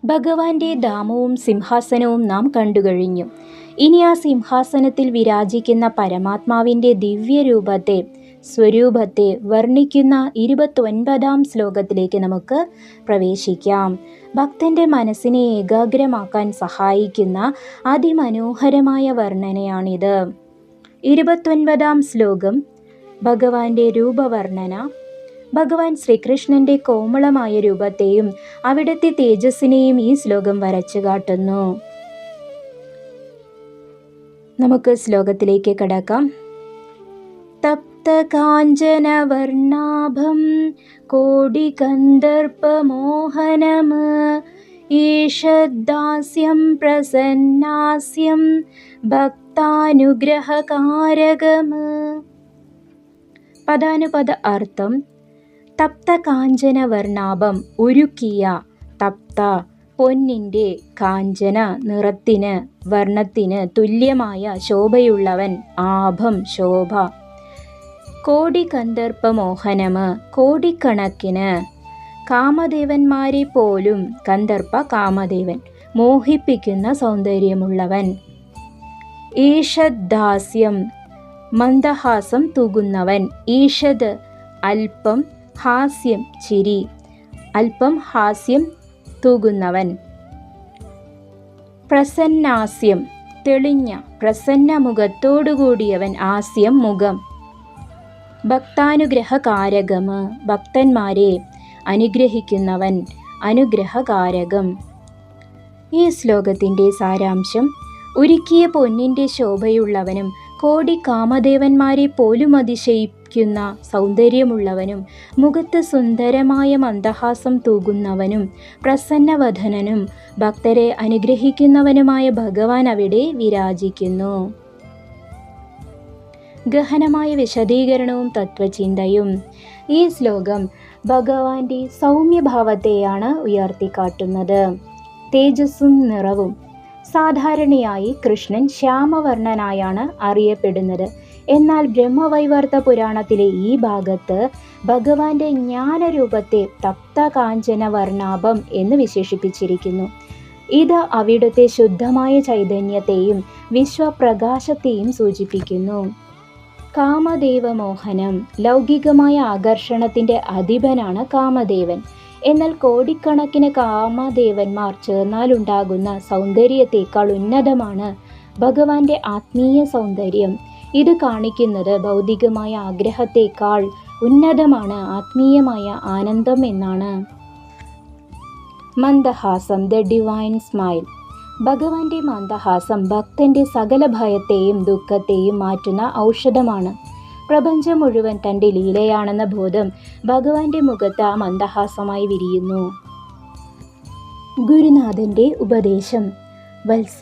ഭഗവാന്റെ ധാമവും സിംഹാസനവും നാം കണ്ടുകഴിഞ്ഞു. ഇനി ആ സിംഹാസനത്തിൽ വിരാജിക്കുന്ന പരമാത്മാവിൻ്റെ ദിവ്യരൂപത്തെ, സ്വരൂപത്തെ വർണ്ണിക്കുന്ന 29-ാം ശ്ലോകത്തിലേക്ക് നമുക്ക് പ്രവേശിക്കാം. ഭക്തന്റെ മനസ്സിനെ ഏകാഗ്രമാക്കാൻ സഹായിക്കുന്ന അതിമനോഹരമായ വർണ്ണനയാണിത്. 29-ാം ശ്ലോകം ഭഗവാന്റെ രൂപവർണ്ണന. ഭഗവാൻ ശ്രീകൃഷ്ണന്റെ കോമളമായ രൂപത്തെയും അവിടുത്തെ തേജസ്സിനെയും ഈ ശ്ലോകം വരച്ചു കാട്ടുന്നു. നമുക്ക് ശ്ലോകത്തിലേക്ക് കടക്കാം. തപ്തകാഞ്ചന വർണ്ണാഭം കോടികന്ദർപ്പമോഹനം ഈഷദാസ്യം പ്രസന്നാസ്യം ഭക്താനുഗ്രഹകാരകം. പദാനുപദ അർത്ഥം: തപ്ത കാഞ്ചന വർണ്ണാഭം, ഉരുക്കിയ, തപ്ത പൊന്നിൻ്റെ, കാഞ്ചന നിറത്തിന്, വർണ്ണത്തിന് തുല്യമായ ശോഭയുള്ളവൻ, ആഭം ശോഭ. കോടികന്ദർപ്പമോഹനമ്, കോടിക്കണക്കിന് കാമദേവന്മാരെ പോലും, കന്ദർപ്പ കാമദേവൻ, മോഹിപ്പിക്കുന്ന സൗന്ദര്യമുള്ളവൻ. ഈഷദാസ്യം, മന്ദഹാസം തൂകുന്നവൻ. ഈഷദ് അല്പം, ഹാസ്യം ചിരി, അല്പം ഹാസ്യം തൂകുന്നവൻ. പ്രസന്നാസ്യം, തെളിഞ്ഞ പ്രസന്ന മുഖത്തോടുകൂടിയവൻ, ആസ്യം മുഖം. ഭക്താനുഗ്രഹകാരകം, ഭക്തന്മാരെ അനുഗ്രഹിക്കുന്നവൻ, അനുഗ്രഹകാരകം. ഈ ശ്ലോകത്തിൻ്റെ സാരാംശം: ഉരുക്കിയ പൊന്നിൻ്റെ ശോഭയുള്ളവനും കോടി കാമദേവന്മാരെ പോലും അതിശയിക്കുന്ന സൗന്ദര്യമുള്ളവനും മുഖത്ത് സുന്ദരമായ മന്ദഹാസം തൂകുന്നവനും പ്രസന്നവദനനും ഭക്തരെ അനുഗ്രഹിക്കുന്നവനുമായ ഭഗവാൻ അവിടെ വിരാജിക്കുന്നു. ഗഹനമായ വിശദീകരണവും തത്വചിന്തയും. ഈ ശ്ലോകം ഭഗവാന്റെ സൗമ്യഭാവത്തെയാണ് ഉയർത്തിക്കാട്ടുന്നത്. തേജസ്സും നിറവും. സാധാരണയായി കൃഷ്ണൻ ശ്യാമവർണ്ണനായാണ് അറിയപ്പെടുന്നത്. എന്നാൽ ബ്രഹ്മവൈവർത്ത പുരാണത്തിലെ ഈ ഭാഗത്ത് ഭഗവാന്റെ ജ്ഞാനരൂപത്തെ തപ്തകാഞ്ചന വർണ്ണാഭം എന്ന് വിശേഷിപ്പിച്ചിരിക്കുന്നു. ഇത് അവിടുത്തെ ശുദ്ധമായ ചൈതന്യത്തെയും വിശ്വപ്രകാശത്തെയും സൂചിപ്പിക്കുന്നു. കാമദേവമോഹനം. ലൗകികമായ ആകർഷണത്തിൻ്റെ അധിപനാണ് കാമദേവൻ. എന്നാൽ കോടിക്കണക്കിന് കാമദേവന്മാർ ചേർന്നാലുണ്ടാകുന്ന സൗന്ദര്യത്തെക്കാൾ ഉന്നതമാണ് ഭഗവാന്റെ ആത്മീയ സൗന്ദര്യം. ഇത് കാണിക്കുന്നത് ഭൗതികമായ ആഗ്രഹത്തെക്കാൾ ഉന്നതമാണ് ആത്മീയമായ ആനന്ദം എന്നാണ്. മന്ദഹാസം, ദ ഡിവൈൻ സ്മൈൽ. ഭഗവാന്റെ മന്ദഹാസം ഭക്തന്റെ സകല ഭയത്തെയും ദുഃഖത്തെയും മാറ്റുന്ന ഔഷധമാണ്. പ്രപഞ്ചം മുഴുവൻ തൻ്റെ ലീലയാണെന്ന ബോധം ഭഗവാന്റെ മുഖത്ത് ആ മന്ദഹാസമായി വിരിയുന്നു. ഗുരുനാഥന്റെ ഉപദേശം: വത്സ,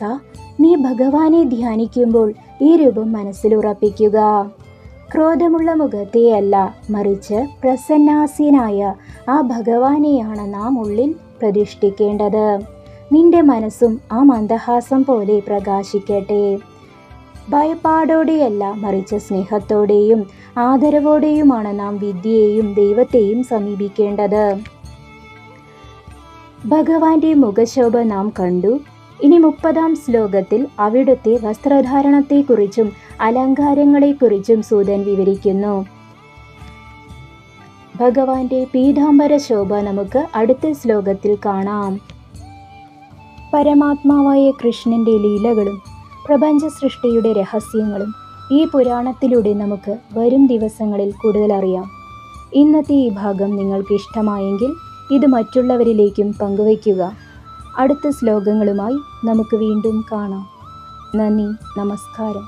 നീ ഭഗവാനെ ധ്യാനിക്കുമ്പോൾ ഈ രൂപം മനസ്സിൽ ഉറപ്പിക്കുക. ക്രോധമുള്ള മുഖത്തെയല്ല, മറിച്ച് പ്രസന്നാസ്യനായ ആ ഭഗവാനെയാണ് നാം ഉള്ളിൽ പ്രതിഷ്ഠിക്കേണ്ടത്. നിന്റെ മനസ്സും ആ മന്ദഹാസം പോലെ പ്രകാശിക്കട്ടെ. ഭയപ്പാടോടെയല്ല, മറിച്ച് സ്നേഹത്തോടെയും ആദരവോടെയുമാണ് നാം വിദ്യയെയും ദൈവത്തെയും സമീപിക്കേണ്ടത്. ഭഗവാന്റെ മുഖശോഭ നാം കണ്ടു. ഇനി 30-ാം ശ്ലോകത്തിൽ അവിടുത്തെ വസ്ത്രധാരണത്തെക്കുറിച്ചും അലങ്കാരങ്ങളെക്കുറിച്ചും സൂതൻ വിവരിക്കുന്നു. ഭഗവാന്റെ പീതാംബര ശോഭ നമുക്ക് അടുത്ത ശ്ലോകത്തിൽ കാണാം. പരമാത്മാവായ കൃഷ്ണന്റെ ലീലകളും പ്രപഞ്ച സൃഷ്ടിയുടെ രഹസ്യങ്ങളും ഈ പുരാണത്തിലൂടെ നമുക്ക് വരും ദിവസങ്ങളിൽ കൂടുതൽ അറിയാം. ഇന്നത്തെ ഈ ഭാഗം നിങ്ങൾക്ക് ഇഷ്ടമായെങ്കിൽ ഇത് മറ്റുള്ളവരിലേക്കും പങ്കുവയ്ക്കുക. അടുത്ത ശ്ലോകങ്ങളുമായി നമുക്ക് വീണ്ടും കാണാം. നന്ദി, നമസ്കാരം.